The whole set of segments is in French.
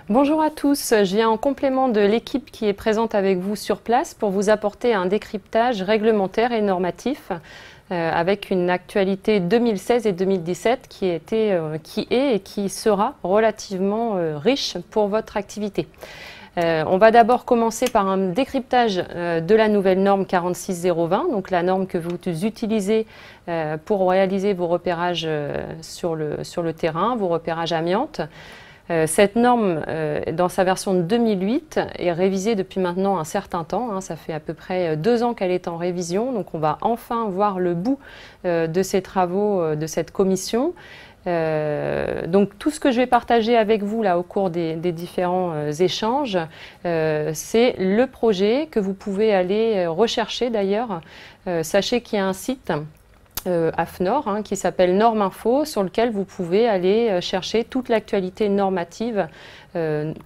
Bonjour à tous, je viens en complément de l'équipe qui est présente avec vous sur place pour vous apporter un décryptage réglementaire et normatif avec une actualité 2016 et 2017 qui est et qui sera relativement riche pour votre activité. On va d'abord commencer par un décryptage de la nouvelle norme 46020, donc la norme que vous utilisez pour réaliser vos repérages sur le terrain, vos repérages amiante. Cette norme, dans sa version de 2008, est révisée depuis maintenant un certain temps. Ça fait à peu près 2 ans qu'elle est en révision, donc on va enfin voir le bout de ces travaux de cette commission. Donc tout ce que je vais partager avec vous là au cours des différents échanges, c'est le projet que vous pouvez aller rechercher d'ailleurs. Sachez qu'il y a un site AFNOR qui s'appelle Norme Info, sur lequel vous pouvez aller chercher toute l'actualité normative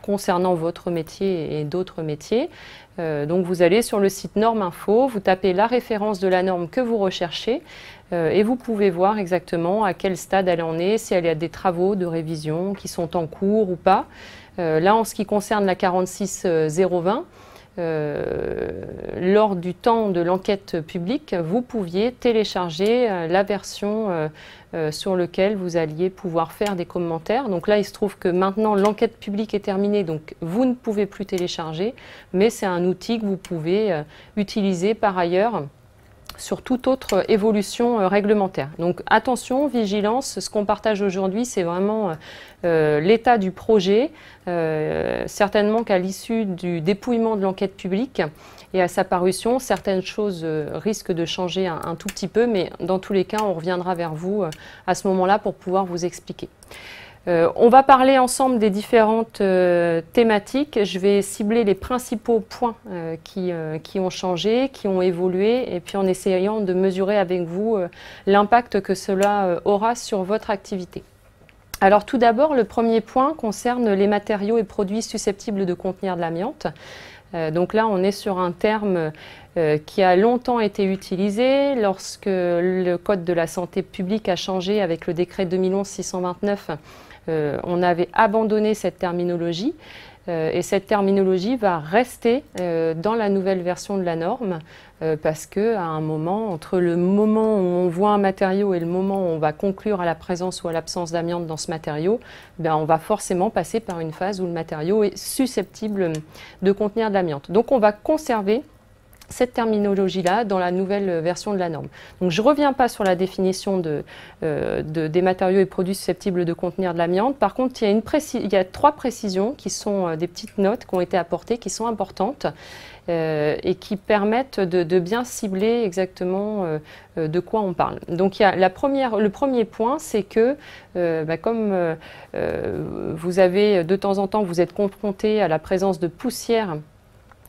concernant votre métier et d'autres métiers. Donc vous allez sur le site Norme Info, vous tapez la référence de la norme que vous recherchez et vous pouvez voir exactement à quel stade elle en est, si elle a des travaux de révision qui sont en cours ou pas. Là, en ce qui concerne la 46020, lors du temps de l'enquête publique, vous pouviez télécharger la version sur laquelle vous alliez pouvoir faire des commentaires. Donc là, il se trouve que maintenant l'enquête publique est terminée, donc vous ne pouvez plus télécharger, mais c'est un outil que vous pouvez utiliser par ailleurs sur toute autre évolution réglementaire. Donc attention, vigilance, ce qu'on partage aujourd'hui, c'est vraiment l'état du projet. Certainement qu'à l'issue du dépouillement de l'enquête publique et à sa parution, certaines choses risquent de changer un tout petit peu, mais dans tous les cas, on reviendra vers vous à ce moment-là pour pouvoir vous expliquer. On va parler ensemble des différentes thématiques. Je vais cibler les principaux points qui ont changé, qui ont évolué, et puis en essayant de mesurer avec vous l'impact que cela aura sur votre activité. Alors tout d'abord, le premier point concerne les matériaux et produits susceptibles de contenir de l'amiante. Donc là, on est sur un terme qui a longtemps été utilisé lorsque le Code de la santé publique a changé avec le décret 2011-629. On avait abandonné cette terminologie et cette terminologie va rester dans la nouvelle version de la norme parce qu'à un moment, entre le moment où on voit un matériau et le moment où on va conclure à la présence ou à l'absence d'amiante dans ce matériau, on va forcément passer par une phase où le matériau est susceptible de contenir de l'amiante. Donc on va conserver cette terminologie-là dans la nouvelle version de la norme. Donc je ne reviens pas sur la définition des matériaux et produits susceptibles de contenir de l'amiante. Par contre, il y a 3 précisions qui sont des petites notes qui ont été apportées, qui sont importantes et qui permettent de bien cibler exactement de quoi on parle. Donc il y a le premier point, c'est que comme vous avez de temps en temps, vous êtes confronté à la présence de poussière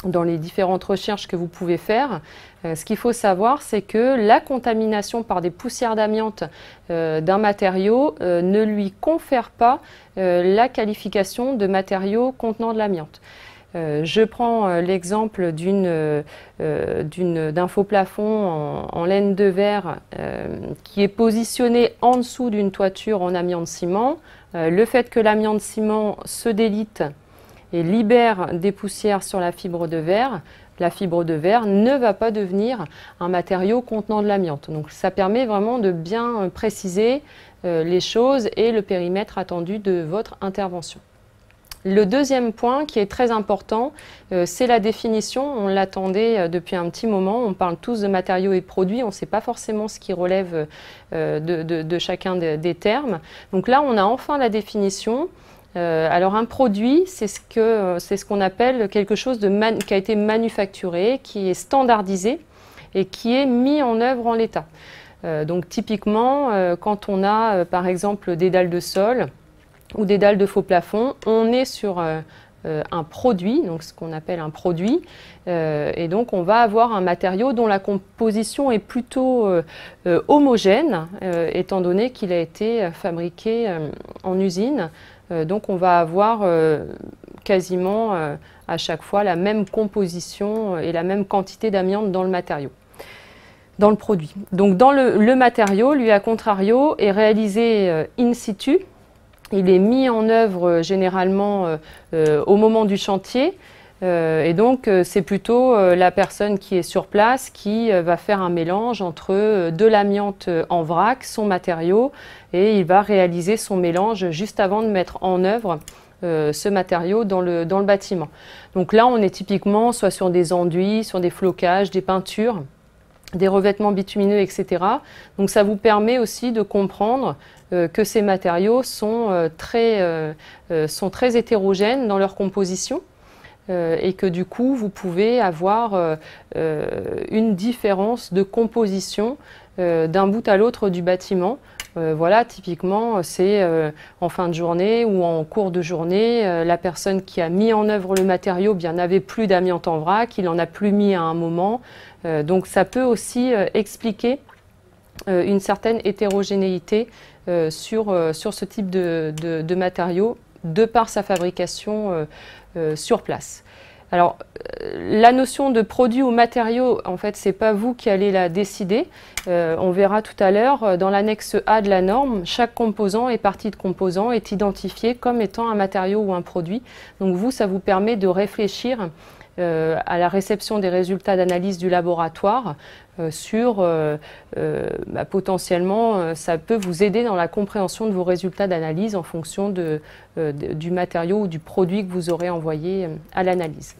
dans les différentes recherches que vous pouvez faire. Ce qu'il faut savoir, c'est que la contamination par des poussières d'amiante d'un matériau ne lui confère pas la qualification de matériau contenant de l'amiante. Je prends l'exemple d'un faux plafond en laine de verre qui est positionné en dessous d'une toiture en amiante ciment. Le fait que l'amiante ciment se délite et libère des poussières sur la fibre de verre ne va pas devenir un matériau contenant de l'amiante. Donc ça permet vraiment de bien préciser les choses et le périmètre attendu de votre intervention. Le deuxième point qui est très important, c'est la définition. On l'attendait depuis un petit moment. On parle tous de matériaux et produits. On ne sait pas forcément ce qui relève de chacun des termes. Donc là, on a enfin la définition. Alors un produit, c'est ce qu'on appelle quelque chose qui a été manufacturé, qui est standardisé et qui est mis en œuvre en l'état. Donc typiquement, quand on a par exemple des dalles de sol ou des dalles de faux plafond, on est sur un produit, donc ce qu'on appelle un produit, et donc on va avoir un matériau dont la composition est plutôt homogène, étant donné qu'il a été fabriqué en usine. Donc on va avoir quasiment à chaque fois la même composition et la même quantité d'amiante dans le matériau, dans le produit. Donc dans le matériau, lui à contrario, est réalisé in situ. il est mis en œuvre généralement au moment du chantier. Et donc, c'est plutôt la personne qui est sur place qui va faire un mélange entre de l'amiante en vrac, son matériau, et il va réaliser son mélange juste avant de mettre en œuvre ce matériau dans le bâtiment. Donc là, on est typiquement soit sur des enduits, sur des flocages, des peintures, des revêtements bitumineux, etc. Donc ça vous permet aussi de comprendre que ces matériaux sont très hétérogènes dans leur composition. Et que du coup, vous pouvez avoir une différence de composition d'un bout à l'autre du bâtiment. Voilà, typiquement, c'est en fin de journée ou en cours de journée, la personne qui a mis en œuvre le matériau n'avait plus d'amiante en vrac, il n'en a plus mis à un moment. Donc ça peut aussi expliquer une certaine hétérogénéité sur ce type de matériaux de par sa fabrication sur place. Alors, la notion de produit ou matériau, en fait, ce n'est pas vous qui allez la décider. On verra tout à l'heure, dans l'annexe A de la norme, chaque composant et partie de composant est identifié comme étant un matériau ou un produit. Donc vous, ça vous permet de réfléchir à la réception des résultats d'analyse du laboratoire potentiellement, ça peut vous aider dans la compréhension de vos résultats d'analyse en fonction du matériau ou du produit que vous aurez envoyé à l'analyse.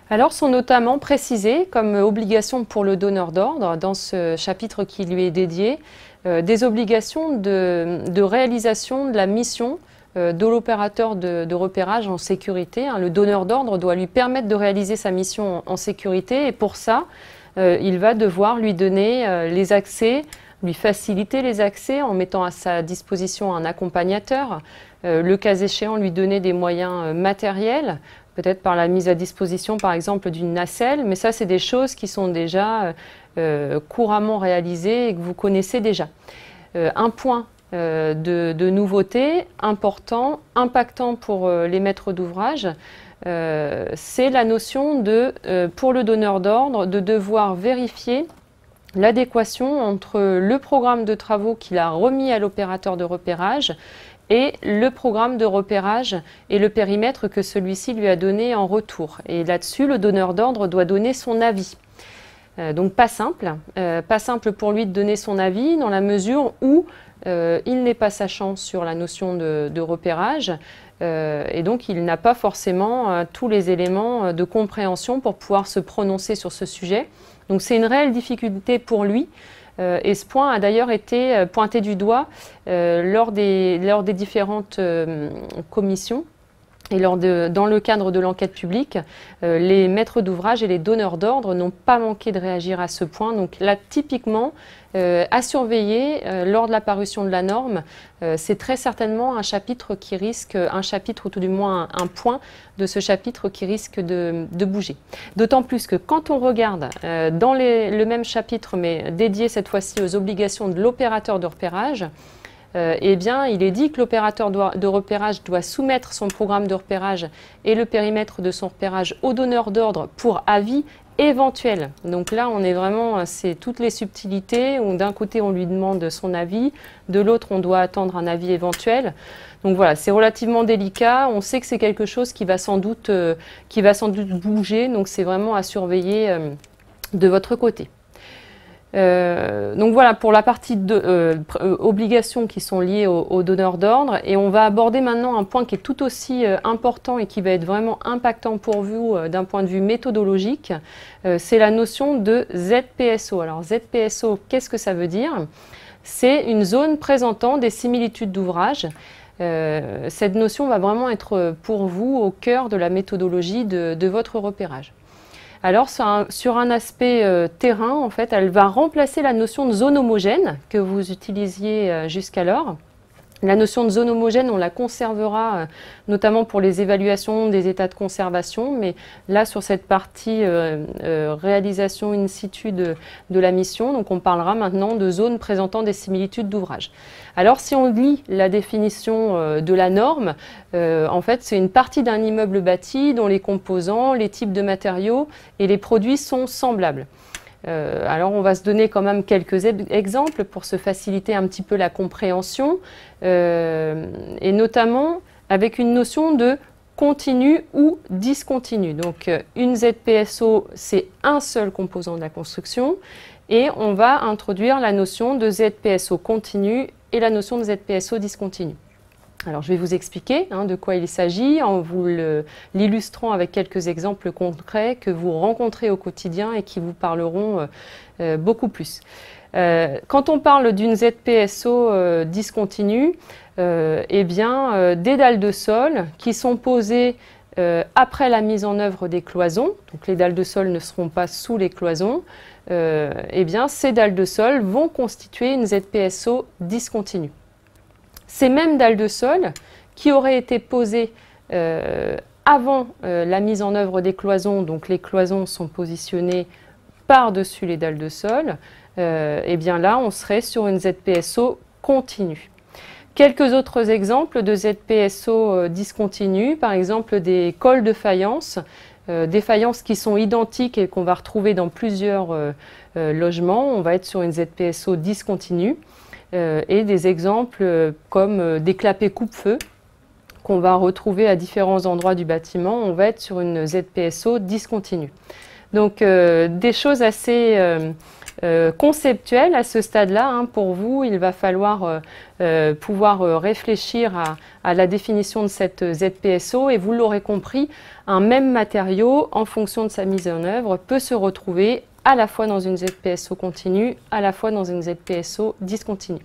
Alors, sont notamment précisées comme obligation pour le donneur d'ordre, dans ce chapitre qui lui est dédié, des obligations de réalisation de la mission de l'opérateur de repérage en sécurité. Le donneur d'ordre doit lui permettre de réaliser sa mission en sécurité et pour ça, il va devoir lui donner les accès, lui faciliter les accès en mettant à sa disposition un accompagnateur, le cas échéant lui donner des moyens matériels, peut-être par la mise à disposition par exemple d'une nacelle, mais ça c'est des choses qui sont déjà couramment réalisées et que vous connaissez déjà. Un point de nouveauté important, impactant pour les maîtres d'ouvrage, c'est la notion de, pour le donneur d'ordre, de devoir vérifier l'adéquation entre le programme de travaux qu'il a remis à l'opérateur de repérage et le programme de repérage et le périmètre que celui-ci lui a donné en retour. Et là-dessus, le donneur d'ordre doit donner son avis. Donc pas simple pour lui de donner son avis dans la mesure où il n'est pas sachant sur la notion de repérage et donc il n'a pas forcément tous les éléments de compréhension pour pouvoir se prononcer sur ce sujet. Donc c'est une réelle difficulté pour lui et ce point a d'ailleurs été pointé du doigt lors des différentes commissions. Et dans le cadre de l'enquête publique, les maîtres d'ouvrage et les donneurs d'ordre n'ont pas manqué de réagir à ce point. Donc là, typiquement, à surveiller lors de la parution de la norme, c'est très certainement un chapitre qui risque, ou tout du moins un point de ce chapitre qui risque de bouger. D'autant plus que quand on regarde dans le même chapitre, mais dédié cette fois-ci aux obligations de l'opérateur de repérage, eh bien, il est dit que l'opérateur de repérage doit soumettre son programme de repérage et le périmètre de son repérage au donneur d'ordre pour avis éventuel. Donc là, on est vraiment, c'est toutes les subtilités où d'un côté, on lui demande son avis, de l'autre, on doit attendre un avis éventuel. Donc voilà, c'est relativement délicat. On sait que c'est quelque chose qui va sans doute bouger. Donc c'est vraiment à surveiller de votre côté. Donc voilà pour la partie obligations qui sont liées aux donneurs d'ordre et on va aborder maintenant un point qui est tout aussi important et qui va être vraiment impactant pour vous d'un point de vue méthodologique, c'est la notion de ZPSO. Alors ZPSO, qu'est-ce que ça veut dire? C'est une zone présentant des similitudes d'ouvrage. Cette notion va vraiment être pour vous au cœur de la méthodologie de votre repérage. Alors, sur un aspect terrain, en fait, elle va remplacer la notion de zone homogène que vous utilisiez jusqu'alors. La notion de zone homogène, on la conservera notamment pour les évaluations des états de conservation, mais là, sur cette partie réalisation in situ de la mission, donc on parlera maintenant de zones présentant des similitudes d'ouvrage. Alors, si on lit la définition de la norme, en fait, c'est une partie d'un immeuble bâti dont les composants, les types de matériaux et les produits sont semblables. Alors on va se donner quand même quelques exemples pour se faciliter un petit peu la compréhension, et notamment avec une notion de continu ou discontinu. Donc une ZPSO, c'est un seul composant de la construction, et on va introduire la notion de ZPSO continu et la notion de ZPSO discontinu. Alors je vais vous expliquer de quoi il s'agit en vous l'illustrant avec quelques exemples concrets que vous rencontrez au quotidien et qui vous parleront beaucoup plus. Quand on parle d'une ZPSO discontinue, eh bien, des dalles de sol qui sont posées après la mise en œuvre des cloisons, donc les dalles de sol ne seront pas sous les cloisons, eh bien, ces dalles de sol vont constituer une ZPSO discontinue. Ces mêmes dalles de sol qui auraient été posées avant la mise en œuvre des cloisons, donc les cloisons sont positionnées par-dessus les dalles de sol, et bien là on serait sur une ZPSO continue. Quelques autres exemples de ZPSO discontinues, par exemple des cols de faïence, des faïences qui sont identiques et qu'on va retrouver dans plusieurs logements, on va être sur une ZPSO discontinue. Et des exemples comme des clapets coupe-feu qu'on va retrouver à différents endroits du bâtiment, on va être sur une ZPSO discontinue. Donc des choses assez conceptuelles à ce stade-là. Pour vous, il va falloir pouvoir réfléchir à la définition de cette ZPSO, et vous l'aurez compris, un même matériau, en fonction de sa mise en œuvre, peut se retrouver à la fois dans une ZPSO continue, à la fois dans une ZPSO discontinue.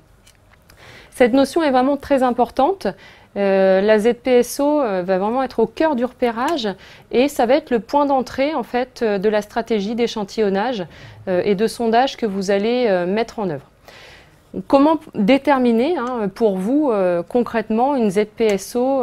Cette notion est vraiment très importante. La ZPSO va vraiment être au cœur du repérage, et ça va être le point d'entrée en fait de la stratégie d'échantillonnage et de sondage que vous allez mettre en œuvre. Comment déterminer pour vous concrètement une ZPSO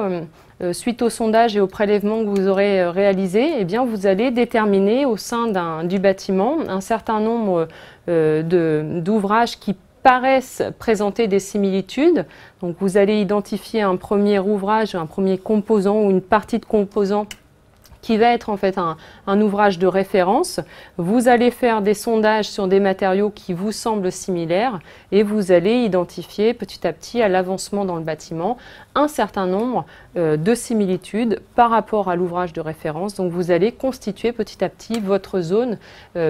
suite au sondage et au prélèvement que vous aurez réalisé? Eh bien, vous allez déterminer au sein du bâtiment un certain nombre d'ouvrages qui paraissent présenter des similitudes. Donc vous allez identifier un premier ouvrage, un premier composant ou une partie de composant qui va être en fait un ouvrage de référence. Vous allez faire des sondages sur des matériaux qui vous semblent similaires, et vous allez identifier petit à petit à l'avancement dans le bâtiment un certain nombre de similitudes par rapport à l'ouvrage de référence. Donc vous allez constituer petit à petit votre zone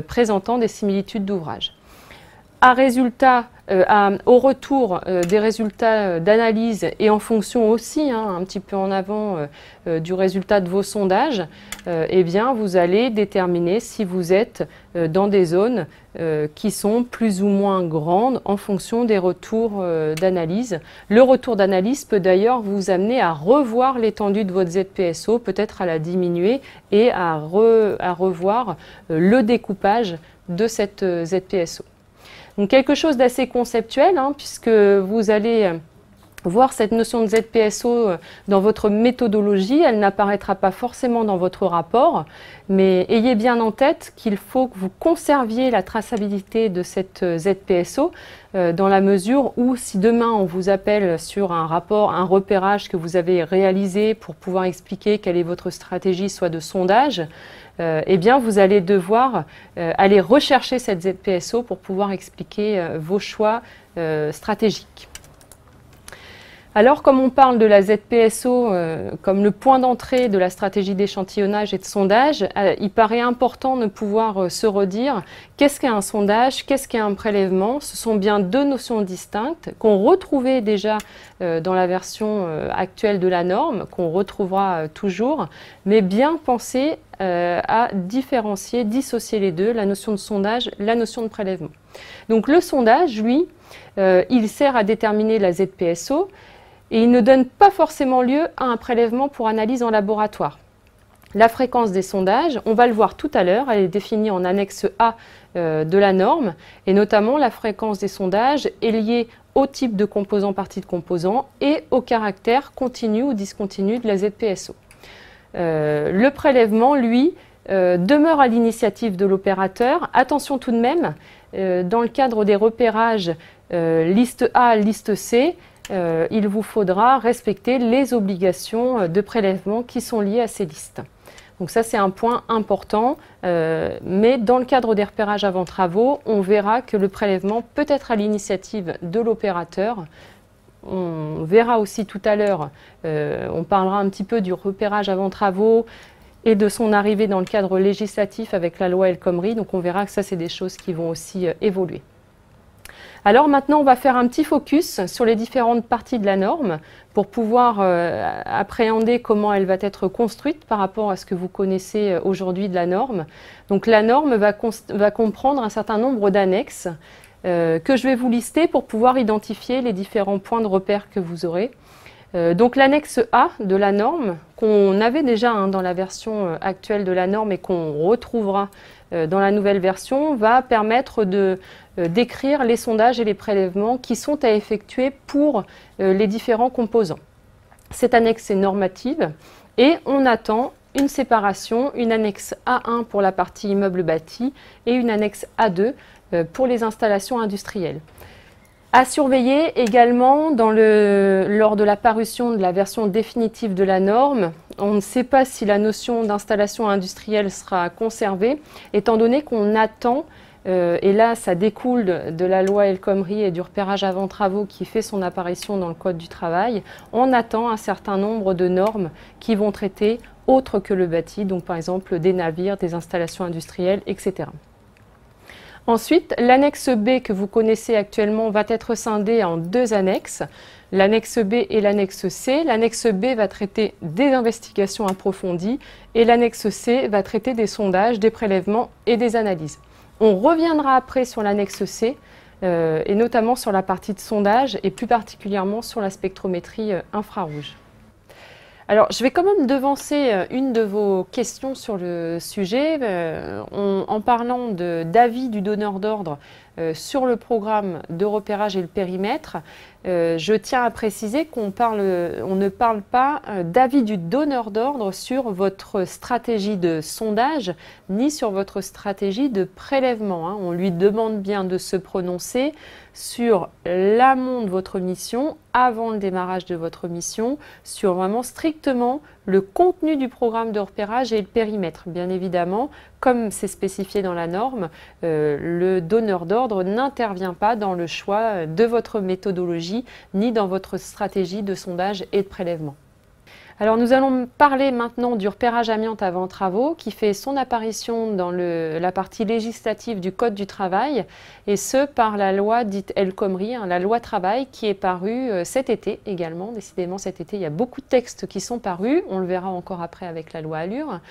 présentant des similitudes d'ouvrage. Au retour des résultats d'analyse, et en fonction aussi un petit peu en avant du résultat de vos sondages, eh bien, vous allez déterminer si vous êtes dans des zones qui sont plus ou moins grandes en fonction des retours d'analyse. Le retour d'analyse peut d'ailleurs vous amener à revoir l'étendue de votre ZPSO, peut-être à la diminuer, et à revoir le découpage de cette ZPSO. Donc quelque chose d'assez conceptuel, puisque vous allez voir cette notion de ZPSO dans votre méthodologie. Elle n'apparaîtra pas forcément dans votre rapport, mais ayez bien en tête qu'il faut que vous conserviez la traçabilité de cette ZPSO dans la mesure où, si demain on vous appelle sur un rapport, un repérage que vous avez réalisé pour pouvoir expliquer quelle est votre stratégie, soit de sondage, eh bien vous allez devoir aller rechercher cette ZPSO pour pouvoir expliquer vos choix stratégiques. Alors, comme on parle de la ZPSO comme le point d'entrée de la stratégie d'échantillonnage et de sondage, il paraît important de pouvoir se redire qu'est-ce qu'est un sondage, qu'est-ce qu'est un prélèvement. Ce sont bien deux notions distinctes qu'on retrouvait déjà dans la version actuelle de la norme, qu'on retrouvera toujours, mais bien penser à différencier, dissocier les deux, la notion de sondage, la notion de prélèvement. Donc le sondage, lui, il sert à déterminer la ZPSO, et il ne donne pas forcément lieu à un prélèvement pour analyse en laboratoire. La fréquence des sondages, on va le voir tout à l'heure, elle est définie en annexe A de la norme, et notamment la fréquence des sondages est liée au type de composant, partie de composant, et au caractère continu ou discontinu de la ZPSO. Le prélèvement, lui, demeure à l'initiative de l'opérateur. Attention tout de même, dans le cadre des repérages liste A, liste C, il vous faudra respecter les obligations de prélèvement qui sont liées à ces listes. Donc ça, c'est un point important, mais dans le cadre des repérages avant travaux, on verra que le prélèvement peut être à l'initiative de l'opérateur. On verra aussi tout à l'heure, on parlera un petit peu du repérage avant travaux et de son arrivée dans le cadre législatif avec la loi El Khomri. Donc on verra que ça, c'est des choses qui vont aussi évoluer. Alors maintenant, on va faire un petit focus sur les différentes parties de la norme pour pouvoir appréhender comment elle va être construite par rapport à ce que vous connaissez aujourd'hui de la norme. Donc la norme va comprendre un certain nombre d'annexes que je vais vous lister pour pouvoir identifier les différents points de repère que vous aurez. Donc l'annexe A de la norme, qu'on avait déjà dans la version actuelle de la norme et qu'on retrouvera dans la nouvelle version, va permettre de décrire les sondages et les prélèvements qui sont à effectuer pour les différents composants. Cette annexe est normative et on attend une séparation, une annexe A1 pour la partie immeuble bâti et une annexe A2 pour les installations industrielles. À surveiller également lors de la parution de la version définitive de la norme, on ne sait pas si la notion d'installation industrielle sera conservée, étant donné qu'on attend, et là ça découle de la loi El Khomri et du repérage avant travaux qui fait son apparition dans le Code du travail, on attend un certain nombre de normes qui vont traiter autre que le bâti, donc par exemple des navires, des installations industrielles, etc. Ensuite, l'annexe B que vous connaissez actuellement va être scindée en deux annexes, l'annexe B et l'annexe C. L'annexe B va traiter des investigations approfondies et l'annexe C va traiter des sondages, des prélèvements et des analyses. On reviendra après sur l'annexe C et notamment sur la partie de sondage et plus particulièrement sur la spectrométrie infrarouge. Alors, je vais quand même devancer une de vos questions sur le sujet en parlant d'avis du donneur d'ordre sur le programme de repérage et le périmètre. Je tiens à préciser qu'on ne parle pas d'avis du donneur d'ordre sur votre stratégie de sondage ni sur votre stratégie de prélèvement. On lui demande bien de se prononcer sur l'amont de votre mission, avant le démarrage de votre mission, sur vraiment strictement le contenu du programme de repérage et le périmètre. Bien évidemment, comme c'est spécifié dans la norme, le donneur d'ordre n'intervient pas dans le choix de votre méthodologie ni dans votre stratégie de sondage et de prélèvement. Alors nous allons parler maintenant du repérage amiante avant travaux qui fait son apparition dans la partie législative du Code du travail et ce par la loi dite El Khomri, la loi travail qui est parue cet été également. Décidément cet été il y a beaucoup de textes qui sont parus, on le verra encore après avec la loi Allure.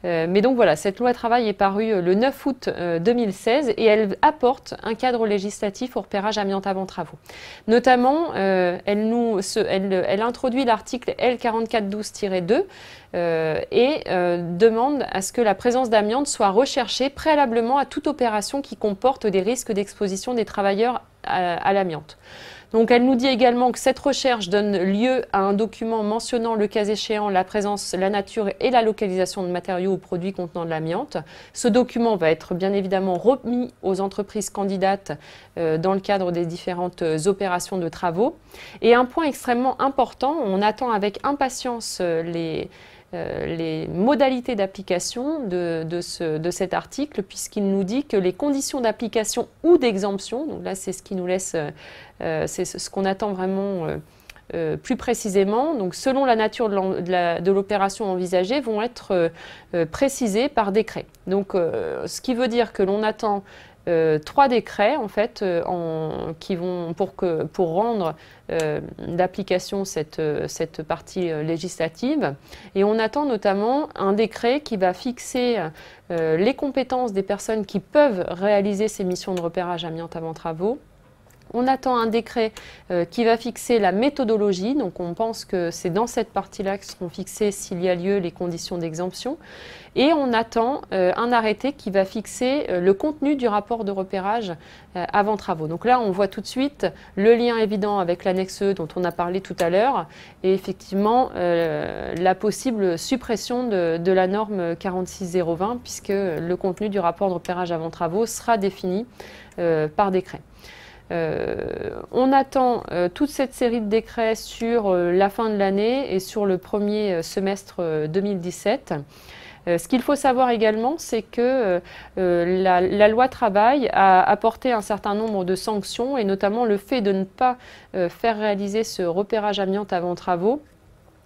Mais donc voilà, cette loi travail est parue le 9 août 2016 et elle apporte un cadre législatif au repérage amiante avant travaux. Notamment, elle introduit l'article L4412-2 et demande à ce que la présence d'amiante soit recherchée préalablement à toute opération qui comporte des risques d'exposition des travailleurs à l'amiante. Donc elle nous dit également que cette recherche donne lieu à un document mentionnant le cas échéant la présence, la nature et la localisation de matériaux ou produits contenant de l'amiante. Ce document va être bien évidemment remis aux entreprises candidates dans le cadre des différentes opérations de travaux. Et un point extrêmement important, on attend avec impatience les modalités d'application de cet article puisqu'il nous dit que les conditions d'application ou d'exemption, donc là c'est ce qui nous laisse, c'est ce qu'on attend vraiment plus précisément, donc selon la nature de l'opération envisagée vont être précisées par décret. Donc ce qui veut dire que l'on attend 3 décrets en fait qui vont pour rendre d'application cette partie législative et on attend notamment un décret qui va fixer les compétences des personnes qui peuvent réaliser ces missions de repérage amiante avant travaux. On attend un décret qui va fixer la méthodologie, donc on pense que c'est dans cette partie-là que seront fixées, s'il y a lieu, les conditions d'exemption. Et on attend un arrêté qui va fixer le contenu du rapport de repérage avant travaux. Donc là, on voit tout de suite le lien évident avec l'annexe E dont on a parlé tout à l'heure et effectivement la possible suppression de la norme 46020 puisque le contenu du rapport de repérage avant travaux sera défini par décret. On attend toute cette série de décrets sur la fin de l'année et sur le premier semestre 2017. Ce qu'il faut savoir également, c'est que la loi travail a apporté un certain nombre de sanctions, et notamment le fait de ne pas faire réaliser ce repérage amiante avant travaux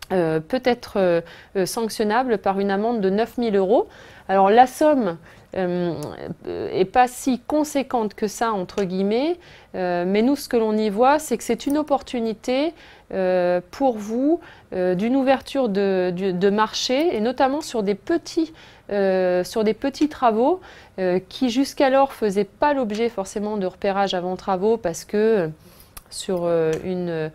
peut être sanctionnable par une amende de 9 000 €. Alors la somme n'est pas si conséquente que ça, entre guillemets, mais nous, ce que l'on y voit, c'est que c'est une opportunité pour vous d'une ouverture de marché, et notamment sur des petits travaux qui jusqu'alors ne faisaient pas l'objet forcément de repérage avant travaux, parce que sur une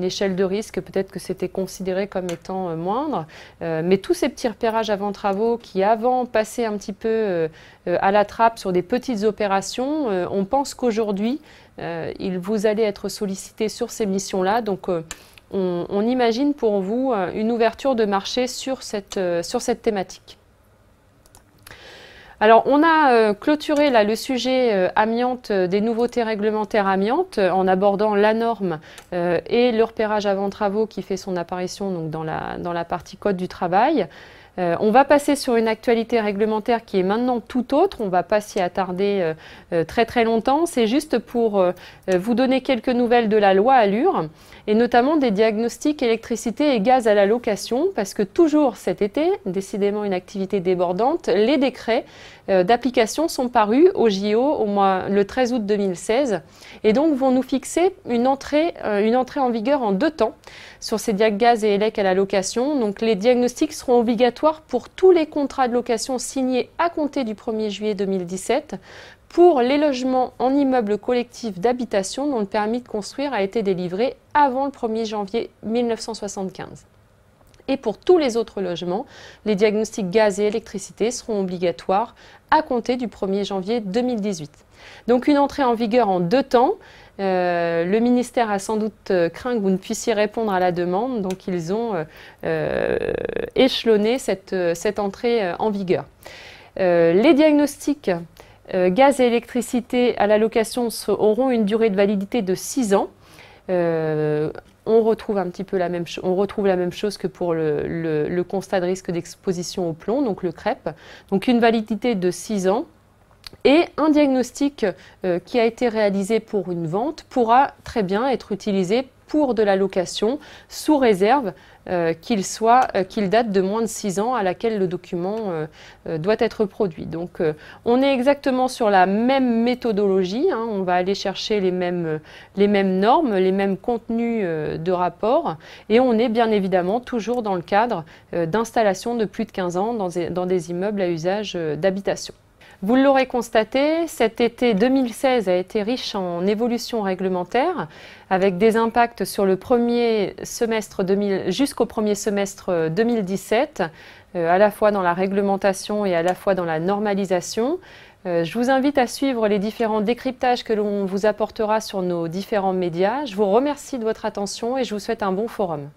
échelle de risque, peut-être que c'était considéré comme étant moindre. Mais tous ces petits repérages avant travaux qui avant passaient un petit peu à la trappe sur des petites opérations, on pense qu'aujourd'hui, vous allez être sollicité sur ces missions-là. Donc on imagine pour vous une ouverture de marché sur cette thématique. Alors, on a clôturé là le sujet amiante, des nouveautés réglementaires amiante, en abordant la norme et le repérage avant travaux qui fait son apparition donc, dans la partie code du travail. On va passer sur une actualité réglementaire qui est maintenant tout autre. On ne va pas s'y attarder très longtemps. C'est juste pour vous donner quelques nouvelles de la loi Allure, et notamment des diagnostics électricité et gaz à la location, parce que toujours cet été, décidément une activité débordante, les décrets d'application sont parus au JO le 13 août 2016, et donc vont nous fixer une entrée en vigueur en 2 temps sur ces diag gaz et élec à la location. Donc les diagnostics seront obligatoires pour tous les contrats de location signés à compter du 1er juillet 2017 pour les logements en immeuble collectif d'habitation dont le permis de construire a été délivré avant le 1er janvier 1975. Et pour tous les autres logements, les diagnostics gaz et électricité seront obligatoires à compter du 1er janvier 2018. Donc une entrée en vigueur en 2 temps. Le ministère a sans doute craint que vous ne puissiez répondre à la demande, donc ils ont échelonné cette entrée en vigueur. Les diagnostics gaz et électricité à la location auront une durée de validité de 6 ans. On retrouve un petit peu la même chose que pour le constat de risque d'exposition au plomb, donc le CREP. Donc une validité de 6 ans. Et un diagnostic qui a été réalisé pour une vente pourra très bien être utilisé pour de la location, sous réserve qu'il date de moins de 6 ans à laquelle le document doit être produit. Donc on est exactement sur la même méthodologie, hein, on va aller chercher les mêmes normes, les mêmes contenus de rapport, et on est bien évidemment toujours dans le cadre d'installations de plus de 15 ans dans des immeubles à usage d'habitation. Vous l'aurez constaté, cet été 2016 a été riche en évolutions réglementaires, avec des impacts sur le premier semestre jusqu'au premier semestre 2017, à la fois dans la réglementation et à la fois dans la normalisation. Je vous invite à suivre les différents décryptages que l'on vous apportera sur nos différents médias. Je vous remercie de votre attention et je vous souhaite un bon forum.